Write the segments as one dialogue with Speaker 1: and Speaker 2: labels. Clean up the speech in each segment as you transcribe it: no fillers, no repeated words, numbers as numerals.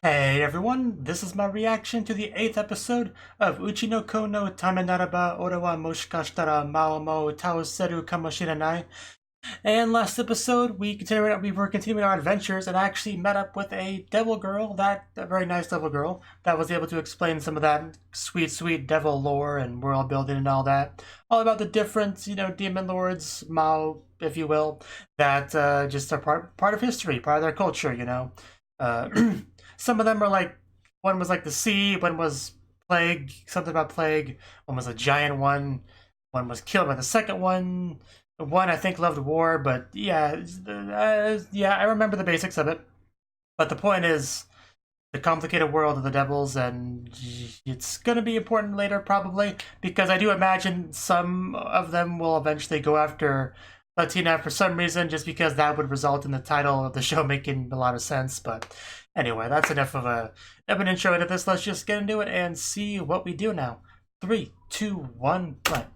Speaker 1: Hey everyone, this is my reaction to the 8th episode of Uchi no Ko no Tame naraba ore wa Moshikashitara Maou Taoseru kamo Shirenai. And last episode, we were continuing our adventures and actually met up with a devil girl, a very nice devil girl, that was able to explain some of that sweet, sweet devil lore and world building and all that. All about the different, demon lords, Mao, if you will, that just are part of history, part of their culture. Some of them are like, one was like the sea, one was plague, something about plague, one was a giant one was killed by the second one. One I think loved war, but yeah, I remember the basics of it. But the point is the complicated world of the devils, and it's gonna be important later probably because I do imagine some of them will eventually go after Latina for some reason, just because that would result in the title of the show making a lot of sense. But anyway, that's enough of an intro into this. Let's just get into it and see what we do now. 3, 2, 1, play.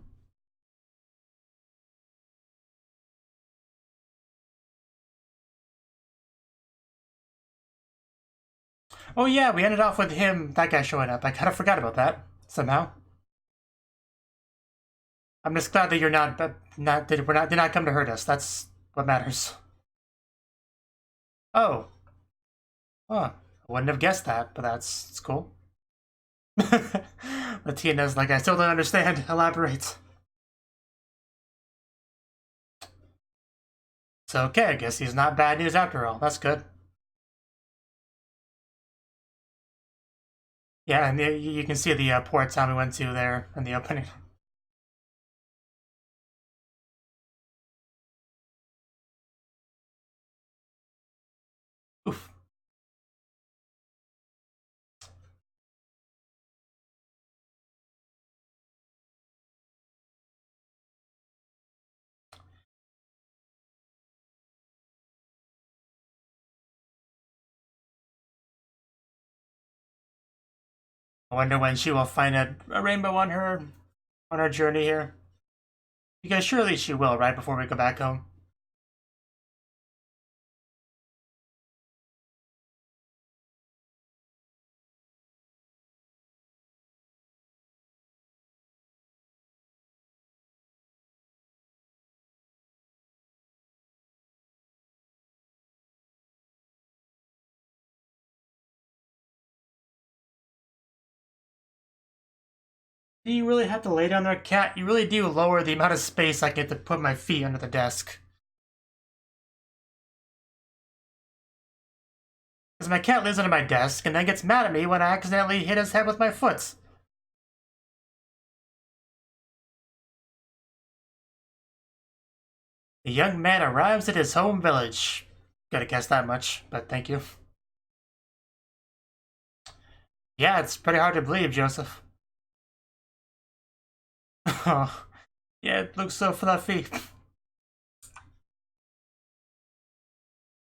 Speaker 1: Oh yeah, we ended off with that guy showing up. I kind of forgot about that somehow. I'm just glad that you're did not come to hurt us. That's what matters. Oh, I wouldn't have guessed that, but it's cool. Latina's like, I still don't understand. Elaborate. So okay, I guess he's not bad news after all. That's good. Yeah, and you can see the port town we went to there in the opening. Oof. I wonder when she will find a rainbow on her journey here. Because surely she will, right before we go back home. Do you really have to lay down there, cat? You really do lower the amount of space I get to put my feet under the desk. Because my cat lives under my desk and then gets mad at me when I accidentally hit his head with my foot. The young man arrives at his home village. Gotta guess that much, but thank you. Yeah, it's pretty hard to believe, Joseph. Oh, yeah, it looks so fluffy.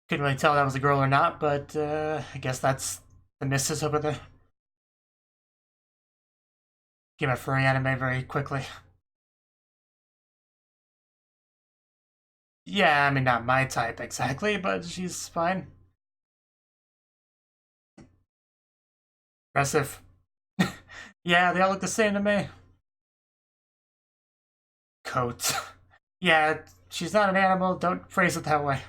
Speaker 1: Couldn't really tell if that was a girl or not, but I guess that's the missus over there. Give a furry anime very quickly. Yeah, I mean, not my type exactly, but she's fine. Impressive. Yeah, they all look the same to me. Coat. Yeah, she's not an animal, don't phrase it that way.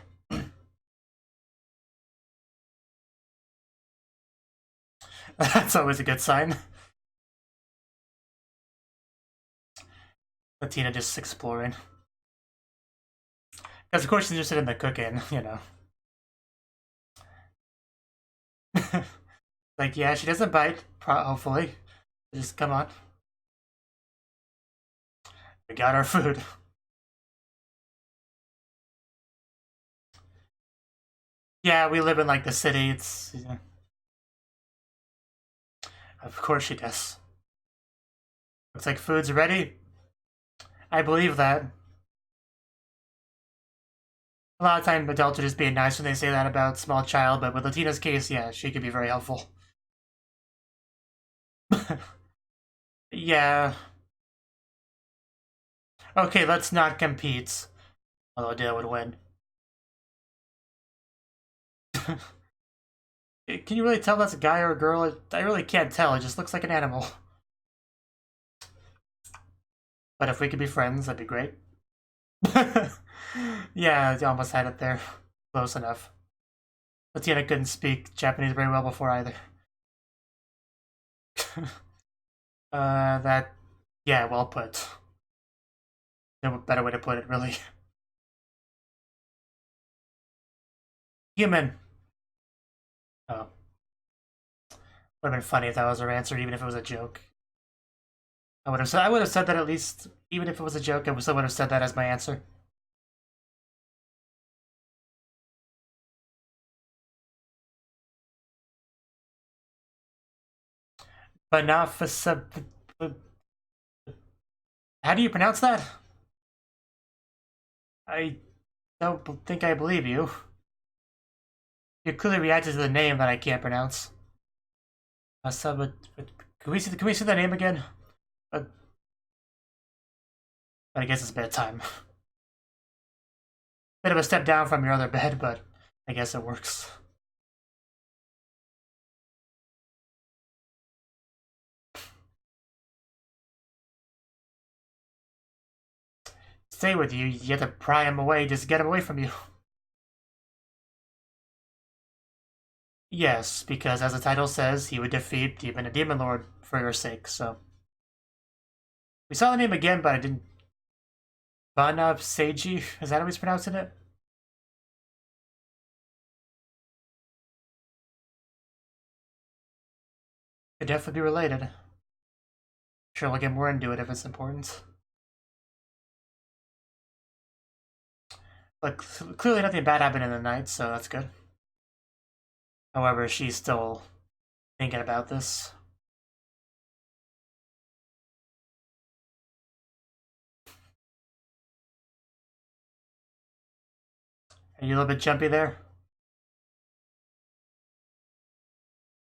Speaker 1: That's always a good sign. Latina just exploring. Because of course she's interested in the cooking. Like, yeah, she doesn't bite, hopefully. Just come on. We got our food. Yeah, we live in like the city. Of course she does. Looks like food's ready. I believe that. A lot of times adults are just being nice when they say that about small child, but with Latina's case, yeah, she could be very helpful. Yeah. Okay, let's not compete. Although Dale would win. Can you really tell that's a guy or a girl? I really can't tell. It just looks like an animal. But if we could be friends, that'd be great. Yeah, I almost had it there. Close enough. Latina couldn't speak Japanese very well before either. That... Yeah, well put. No better way to put it, really. Human. Oh. Would have been funny if that was her answer, even if it was a joke. I would have said that at least, even if it was a joke, I still would have said that as my answer. But not for sub. How do you pronounce that? I don't think I believe you. You clearly reacted to the name that I can't pronounce. Can we see the name again? But I guess it's a bit of time. Bit of a step down from your other bed, but I guess it works. Stay with you, you have to pry him away, just get him away from you. Yes, because as the title says, he would defeat even a demon lord for your sake, so. We saw the name again, but I didn't. Bana Seiji, is that how he's pronouncing it? Could definitely be related. Sure, we'll get more into it if it's important. But clearly nothing bad happened in the night, so that's good. However, she's still thinking about this. Are you a little bit jumpy there?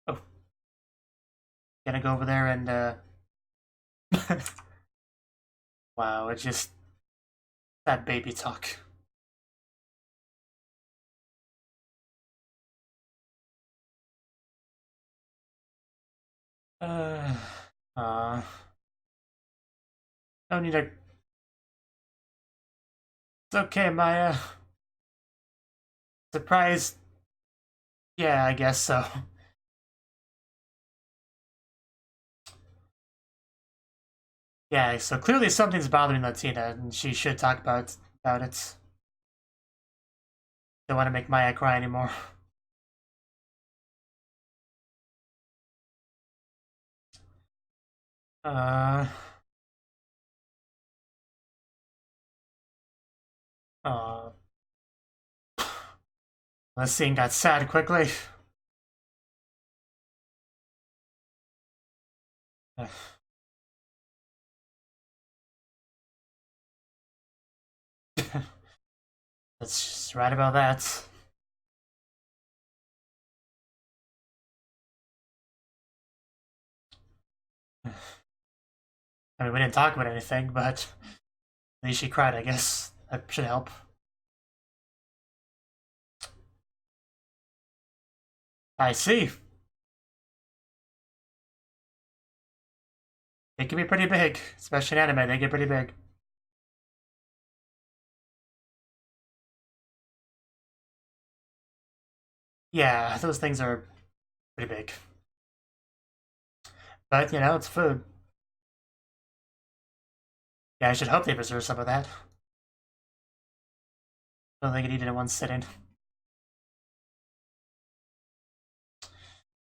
Speaker 1: Oh. Gonna go over there and, wow, it's just... that baby talk. Uh... No need to... It's okay, Maya. Surprise... Yeah, I guess so. Yeah, so clearly something's bothering Latina, and she should talk about it. Don't want to make Maya cry anymore. Uh... Uh... The scene got sad quickly. That's just right about that. I mean, we didn't talk about anything, but at least she cried, I guess. That should help. I see. They can be pretty big, especially in anime, they get pretty big. Yeah, those things are pretty big. But, you know, it's food. Yeah, I should hope they preserve some of that. Don't think it eat it in one sitting.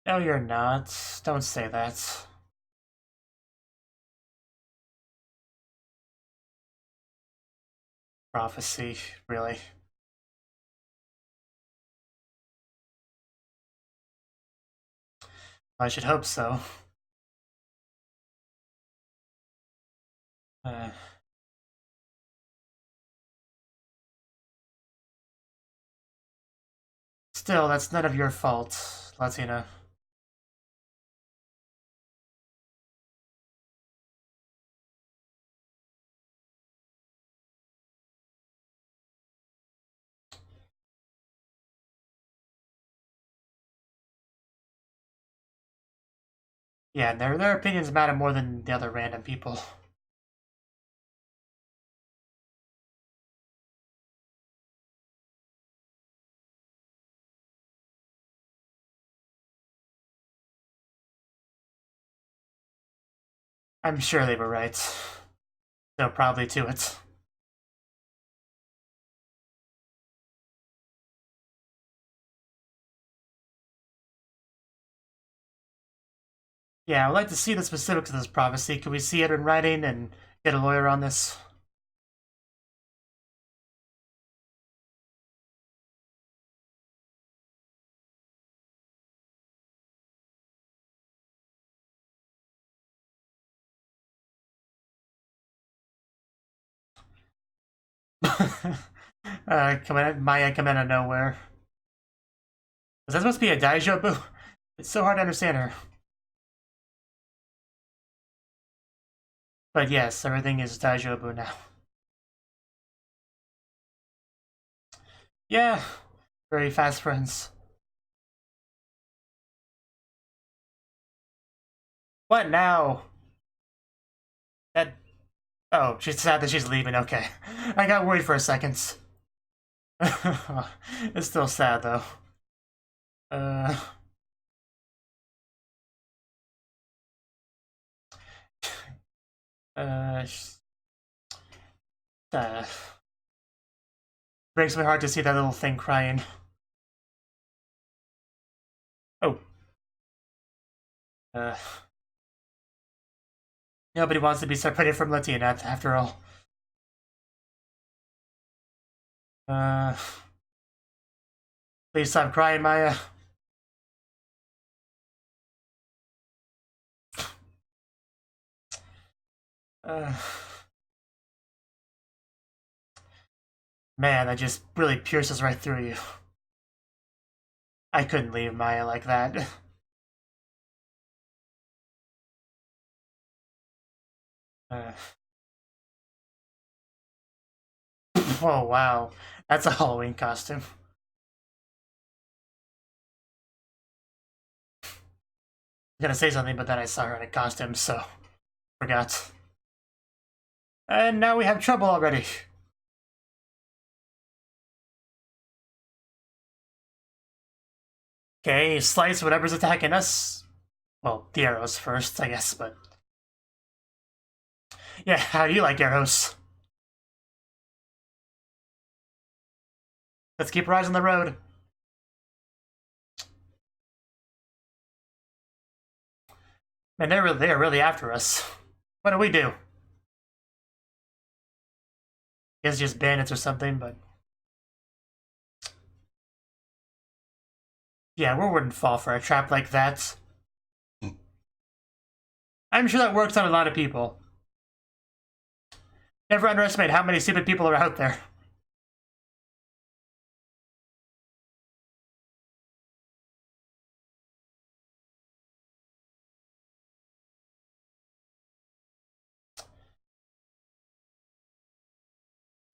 Speaker 1: No, you're not. Don't say that. Prophecy, really. I should hope so. Uh, Still, that's none of your fault, Latina. Yeah, and their opinions matter more than the other random people. I'm sure they were right. So probably to it. Yeah, I would like to see the specifics of this prophecy. Can we see it in writing and get a lawyer on this? Come out of nowhere. Is that supposed to be a Daijobu? It's so hard to understand her. But yes, everything is Daijobu now. Yeah, very fast friends. What now? That. Oh, she's sad that she's leaving. Okay. I got worried for a second. It's still sad though. Uh. Uh. Breaks my heart to see that little thing crying. Oh. Nobody wants to be separated from Latina after all. Please stop crying, Maya. Man, that just really pierces right through you. I couldn't leave Maya like that. Oh, wow. That's a Halloween costume. I was gonna say something, but then I saw her in a costume, so forgot. And now we have trouble already. Okay, slice whatever's attacking us. Well, the arrows first, I guess, but... Yeah, how do you like arrows? Let's keep rising the road. Man, they're really after us. What do we do? I guess just bandits or something, but... Yeah, we wouldn't fall for a trap like that. I'm sure that works on a lot of people. Never underestimate how many stupid people are out there.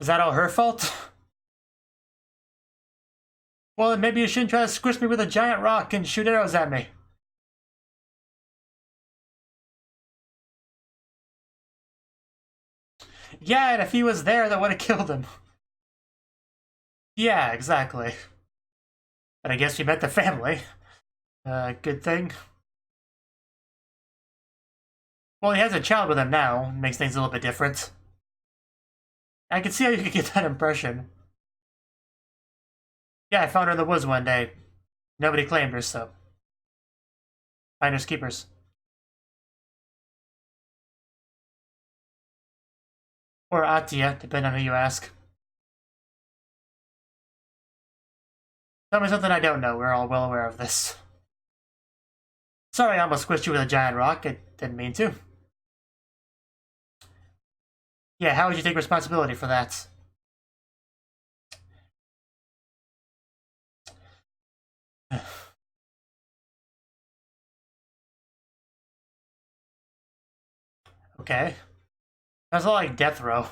Speaker 1: Is that all her fault? Well, then maybe you shouldn't try to squish me with a giant rock and shoot arrows at me. Yeah, and if he was there, that would have killed him. Yeah, exactly. But I guess we met the family. Good thing. Well, he has a child with him now. Makes things a little bit different. I can see how you could get that impression. Yeah, I found her in the woods one day. Nobody claimed her, so... Finders keepers. Or Atia, depending on who you ask. Tell me something I don't know. We're all well aware of this. Sorry I almost squished you with a giant rock. I didn't mean to. Yeah, how would you take responsibility for that? Okay. That's all like death row.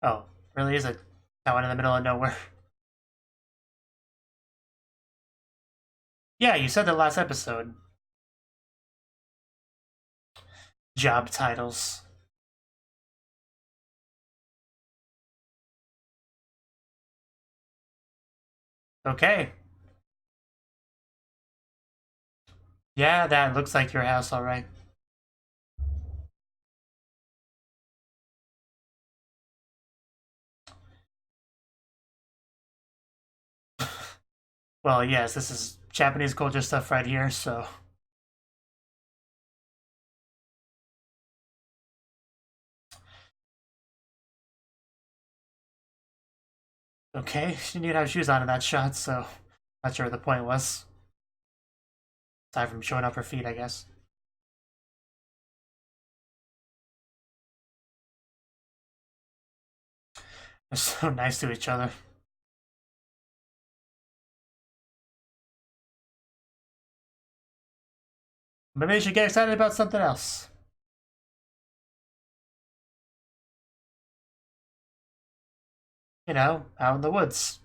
Speaker 1: Oh, really is a town in the middle of nowhere. Yeah, you said the last episode. Job titles. Okay. Yeah, that looks like your house, alright. Well, yes, this is Japanese culture stuff right here, so. Okay, she didn't have shoes on in that shot, so not sure what the point was. Aside from showing off her feet, I guess. They're so nice to each other. Maybe you should get excited about something else. You know, out in the woods.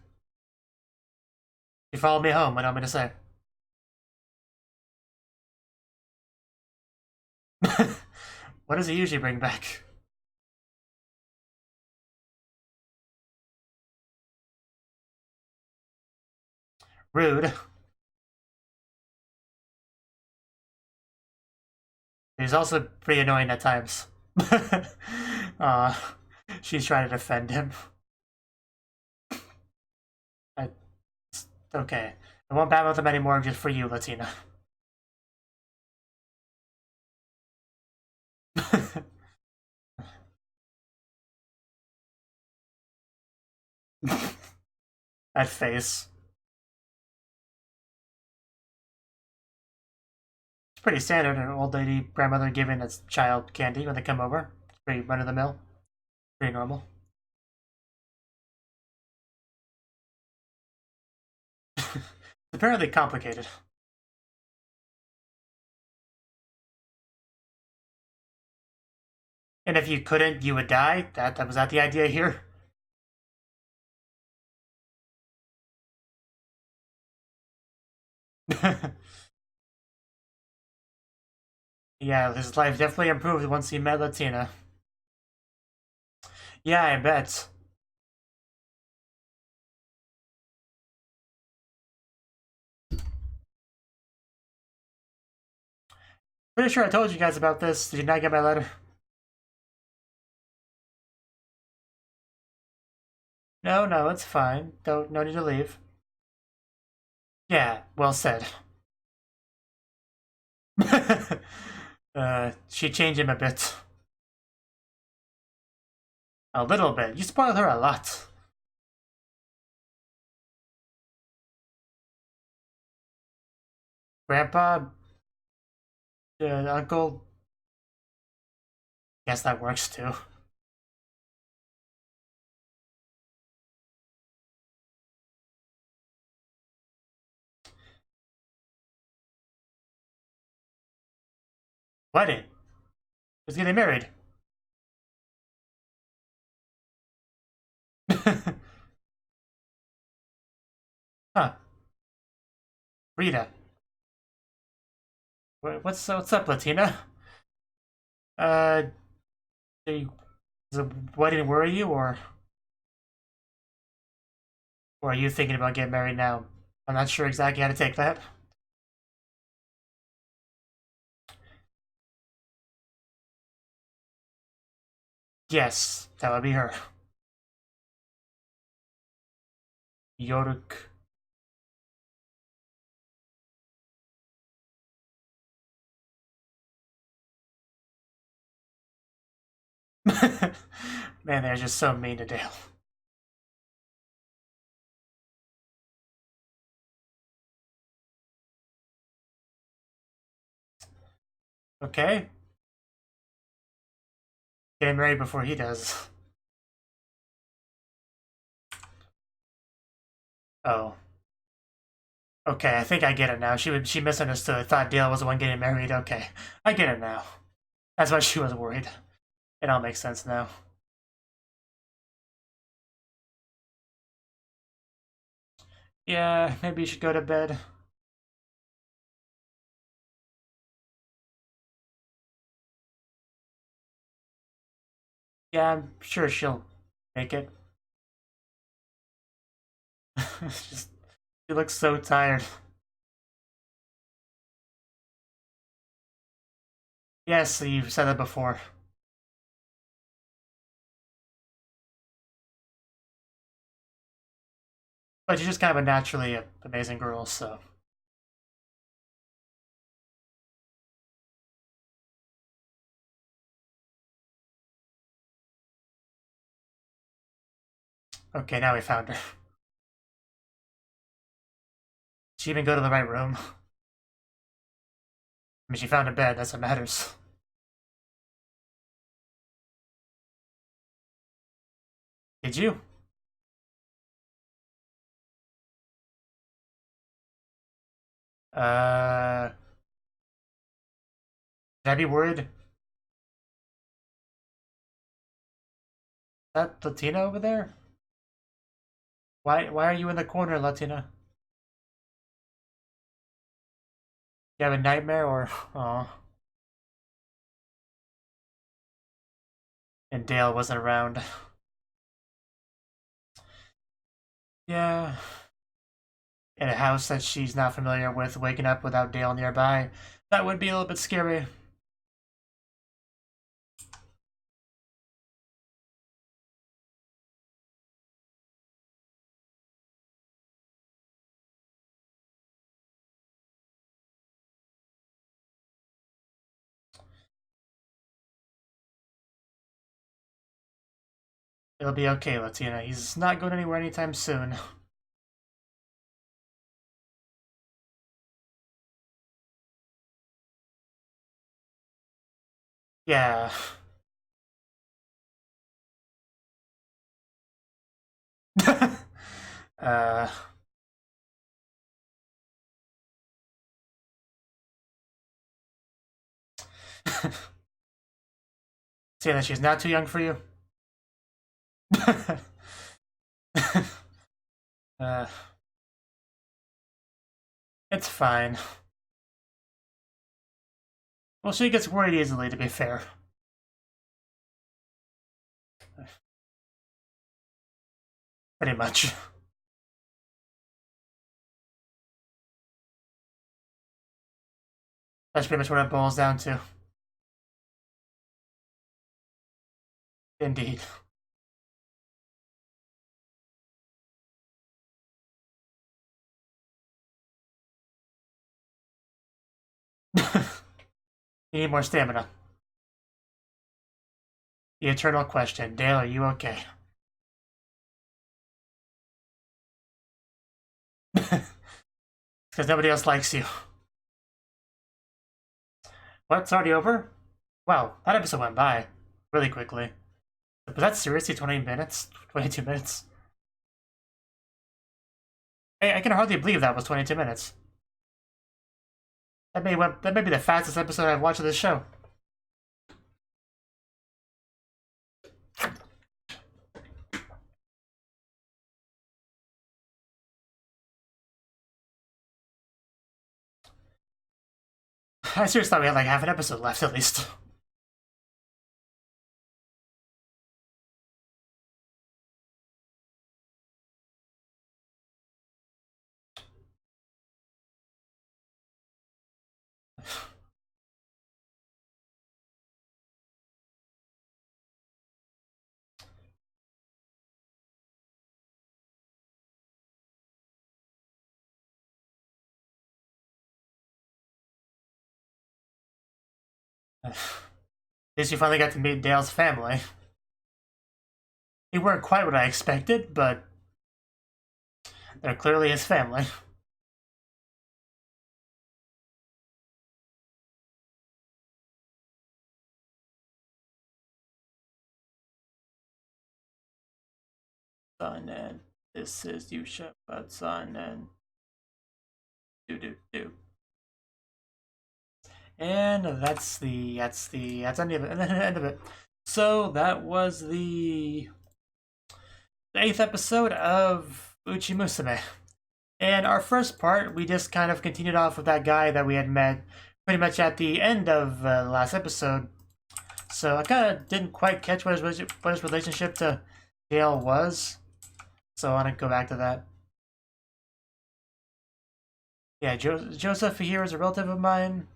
Speaker 1: You follow me home, what do you want me to say? What does he usually bring back? Rude. He's also pretty annoying at times. uh, she's trying to defend him. I, okay. I won't battle with him anymore just for you, Latina. That face. It's pretty standard. An old lady grandmother giving its child candy when they come over. It's pretty run of the mill. Pretty normal. Apparently complicated. And if you couldn't, you would die. That was that the idea here. Yeah, his life definitely improved once he met Latina. Yeah, I bet. Pretty sure I told you guys about this. Did you not get my letter? No, no, it's fine. Don't no need to leave. Yeah, well said. She changed him a bit. A little bit. You spoiled her a lot. Grandpa, uncle. Guess that works too. Wedding. Who's getting married? Huh. Rita. What's up, Latina? Uh, does the wedding worry you, or are you thinking about getting married now? I'm not sure exactly how to take that. Yes, that would be her. Yoruk. Man, they're just so mean to Dale. Okay. Getting married before he does. Oh. Okay, I think I get it now. She misunderstood. Thought Dale was the one getting married. Okay. I get it now. That's why she was worried. It all makes sense now. Yeah, maybe you should go to bed. Yeah, I'm sure she'll make it. Just, she looks so tired. Yes, you've said that before. But she's just kind of a naturally amazing girl, so. Okay, now we found her. Did she even go to the right room? I mean, she found a bed, that's what matters. Did you? Should I be worried? Is that Latina over there? Why are you in the corner, Latina? You have a nightmare or oh. And Dale wasn't around. Yeah. In a house that she's not familiar with, waking up without Dale nearby. That would be a little bit scary. It'll be okay, Latina. He's not going anywhere anytime soon. Yeah. uh. Saying that she's not too young for you? uh. It's fine. Well, she gets worried easily, to be fair. Pretty much. That's pretty much what it boils down to. Indeed. You need more stamina. The eternal question. Dale, are you okay? Because nobody else likes you. What? It's already over? Wow, that episode went by really quickly. Was that seriously 20 minutes? 22 minutes? Hey, I can hardly believe that was 22 minutes. That may be the fastest episode I've watched of this show. I seriously thought we had like half an episode left at least. At least you finally got to meet Dale's family. They weren't quite what I expected, but they're clearly his family. Son, and this is Yusha, but son, and do. And that's the end of it. So that was the 8th episode of Uchi Musume. And our first part, we just kind of continued off with that guy that we had met pretty much at the end of the last episode. So I kind of didn't quite catch what his relationship to Dale was. So I want to go back to that. Yeah, Joseph here is a relative of mine.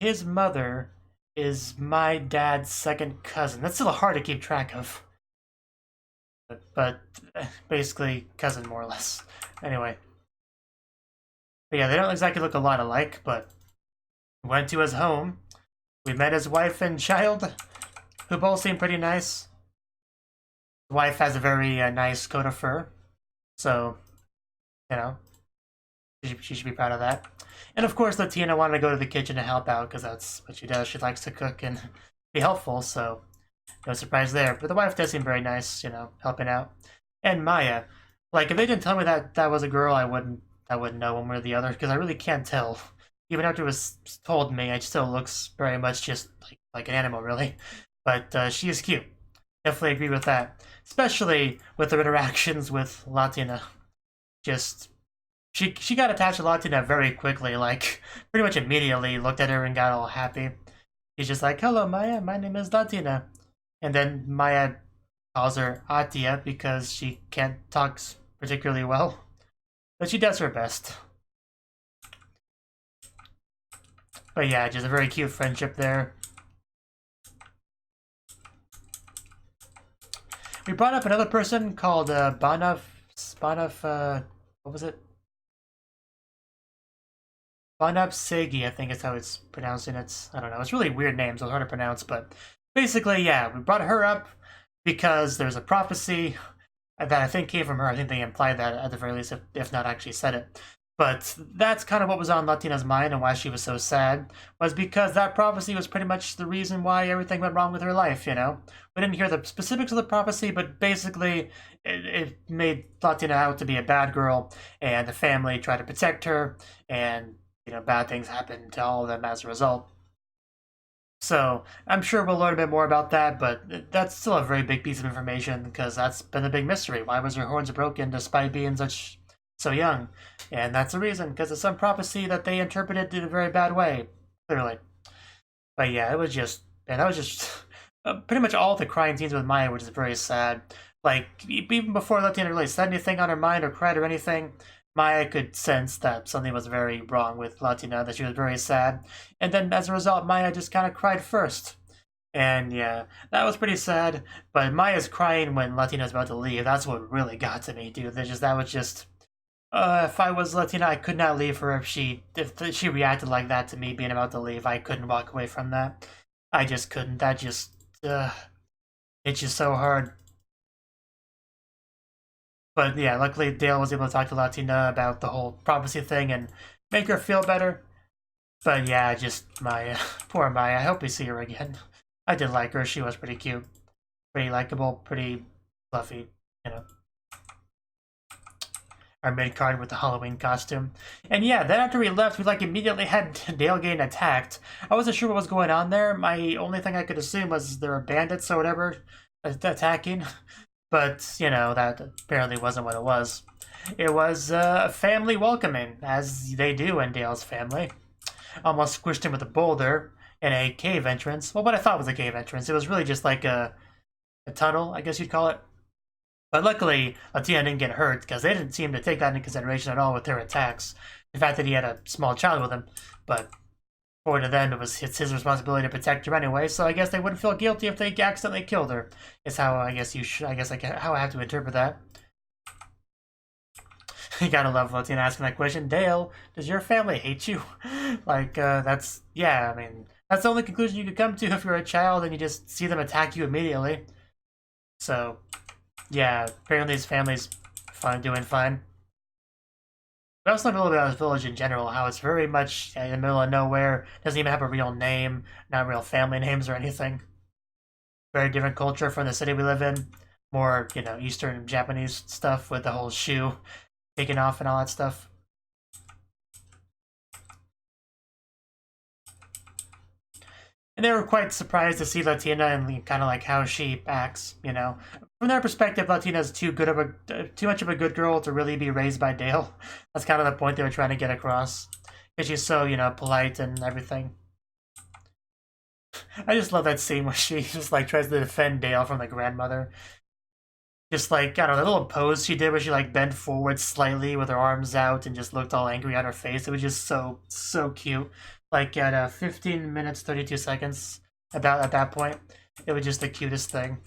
Speaker 1: His mother is my dad's second cousin. That's still hard to keep track of. But basically, cousin more or less. Anyway. But yeah, they don't exactly look a lot alike, but we went to his home. We met his wife and child, who both seem pretty nice. His wife has a very nice coat of fur, so, you know, she should be proud of that. And of course, Latina wanted to go to the kitchen to help out, because that's what she does. She likes to cook and be helpful, so no surprise there. But the wife does seem very nice, you know, helping out. And Maya, like, if they didn't tell me that that was a girl, I wouldn't know one way or the other, because I really can't tell. Even after it was told me, it still looks very much just like an animal, really. But she is cute. Definitely agree with that. Especially with her interactions with Latina. Just, she got attached to Latina very quickly, like, pretty much immediately looked at her and got all happy. He's just like, hello, Maya, my name is Latina. And then Maya calls her Atia because she can't talk particularly well. But she does her best. But yeah, just a very cute friendship there. We brought up another person called what was it? Banab Segi, I think is how it's pronouncing it. I don't know. It's really weird names. It's hard to pronounce, but basically, yeah, we brought her up because there's a prophecy that I think came from her. I think they implied that at the very least, if not actually said it. But that's kind of what was on Latina's mind and why she was so sad, was because that prophecy was pretty much the reason why everything went wrong with her life, you know? We didn't hear the specifics of the prophecy, but basically it made Latina out to be a bad girl, and the family tried to protect her, and, you know, bad things happened to all of them as a result. So I'm sure we'll learn a bit more about that, but that's still a very big piece of information, because that's been a big mystery. Why was her horns broken despite being so young? And that's the reason, because it's some prophecy that they interpreted in a very bad way, clearly. But yeah, it was just, man, that was just pretty much all the crying scenes with Maya, which is very sad. Like, even before Latina really said anything on her mind or cried or anything, Maya could sense that something was very wrong with Latina, that she was very sad. And then as a result, Maya just kind of cried first. And yeah, that was pretty sad. But Maya's crying when Latina's about to leave, that's what really got to me, dude. That was just... if I was Latina, I could not leave her if she reacted like that to me being about to leave. I couldn't walk away from that. I just couldn't. That just, it's just so hard. But yeah, luckily Dale was able to talk to Latina about the whole prophecy thing and make her feel better. But yeah, just Maya, poor Maya. I hope we see her again. I did like her. She was pretty cute, pretty likable, pretty fluffy, you know. Our mid card with the Halloween costume. And yeah, then after we left, we like immediately had Dale getting attacked. I wasn't sure what was going on there. My only thing I could assume was there were bandits or whatever attacking. But, you know, that apparently wasn't what it was. It was a family welcoming, as they do in Dale's family. Almost squished him with a boulder in a cave entrance. Well, what I thought was a cave entrance. It was really just like a tunnel, I guess you'd call it. But luckily, Latina didn't get hurt, because they didn't seem to take that into consideration at all with their attacks. The fact that he had a small child with him, but according to them, it's his responsibility to protect her anyway, so I guess they wouldn't feel guilty if they accidentally killed her. Is how I guess how I have to interpret that. You gotta love Latina asking that question. Dale, does your family hate you? Like, that's, yeah, I mean, that's the only conclusion you could come to if you're a child and you just see them attack you immediately. So... yeah, apparently his family's doing fine. We also learned a little bit about his village in general, how it's very much in the middle of nowhere, doesn't even have a real name, not real family names or anything. Very different culture from the city we live in. More, you know, Eastern Japanese stuff with the whole shoe taking off and all that stuff. And they were quite surprised to see Latina and kind of like how she acts, you know. From their perspective, Latina's too much of a good girl to really be raised by Dale. That's kind of the point they were trying to get across. Because she's so, you know, polite and everything. I just love that scene where she just like tries to defend Dale from the grandmother. Just like, I don't know, the little pose she did where she like bent forward slightly with her arms out and just looked all angry on her face. It was just so cute. Like at 15 minutes 32 seconds about at that point, it was just the cutest thing.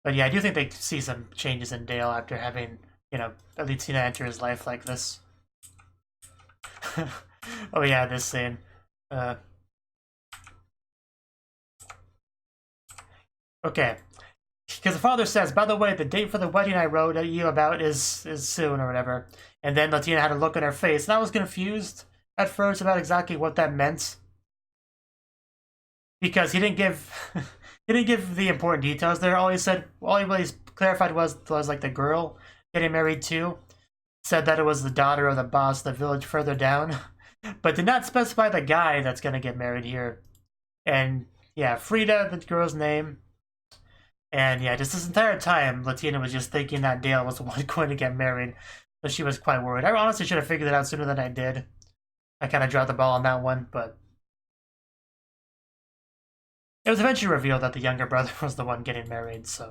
Speaker 1: But yeah, I do think they see some changes in Dale after having, you know, Alyminya enter his life like this. Oh yeah, this scene. Okay. Because the father says, by the way, the date for the wedding I wrote you about is soon or whatever. And then Latina had a look on her face, and I was confused at first about exactly what that meant. Because he didn't give he didn't give the important details there. All he really clarified was like the girl getting married too. Said that it was the daughter of the boss of the village further down. But did not specify the guy that's gonna get married here. And yeah, Frida, the girl's name. And yeah, just this entire time, Latina was just thinking that Dale was the one going to get married. So she was quite worried. I honestly should have figured it out sooner than I did. I kind of dropped the ball on that one, but it was eventually revealed that the younger brother was the one getting married, so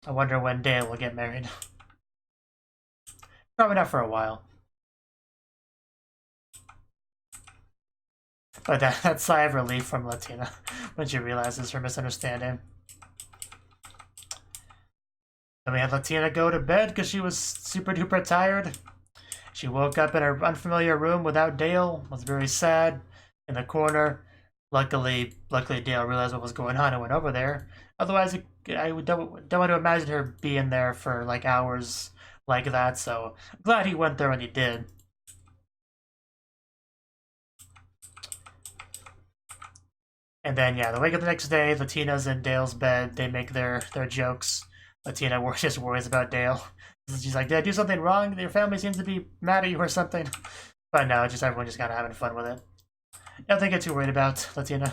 Speaker 1: I wonder when Dale will get married. Probably not for a while. But that sigh of relief from Latina when she realizes her misunderstanding. Then we had Latina go to bed because she was super duper tired. She woke up in her unfamiliar room without Dale, was very sad, in the corner. Luckily Dale realized what was going on and went over there. Otherwise, I don't want to imagine her being there for like hours like that, so I'm glad he went there when he did. And then, yeah, they wake up the next day, Latina's in Dale's bed, they make their jokes. Latina just worries about Dale. She's like, did I do something wrong? Your family seems to be mad at you or something. But no, just everyone just kind of having fun with it. Nothing to get too worried about, Latina.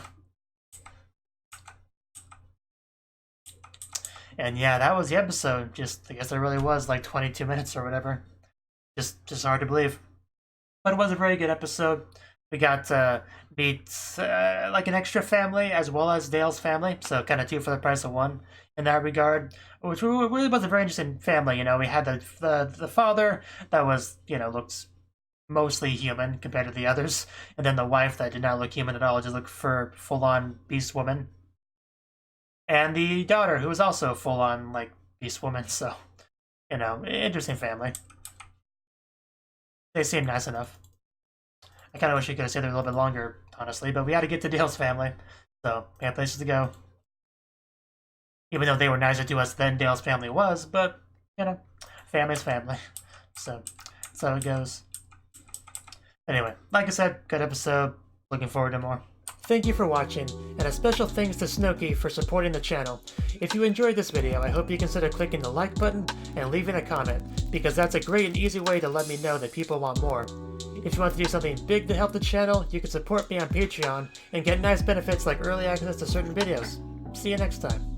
Speaker 1: And yeah, that was the episode. Just, I guess there really was like 22 minutes or whatever. Just hard to believe. But it was a very good episode. We got to meet like an extra family as well as Dale's family, so kind of two for the price of one in that regard, which really was a very interesting family. You know, we had the father that was, you know, looked mostly human compared to the others, and then the wife that did not look human at all, just looked for full-on beast woman, and the daughter who was also full-on like beast woman. So, you know, interesting family. They seem nice enough. I kind of wish we could have stayed there a little bit longer, honestly, but we had to get to Dale's family, so we had places to go. Even though they were nicer to us than Dale's family was, but, you know, family's family. So, that's how it goes. Anyway, like I said, good episode. Looking forward to more. Thank you for watching, and a special thanks to Cnouki for supporting the channel. If you enjoyed this video, I hope you consider clicking the like button and leaving a comment, because that's a great and easy way to let me know that people want more. If you want to do something big to help the channel, you can support me on Patreon and get nice benefits like early access to certain videos. See you next time.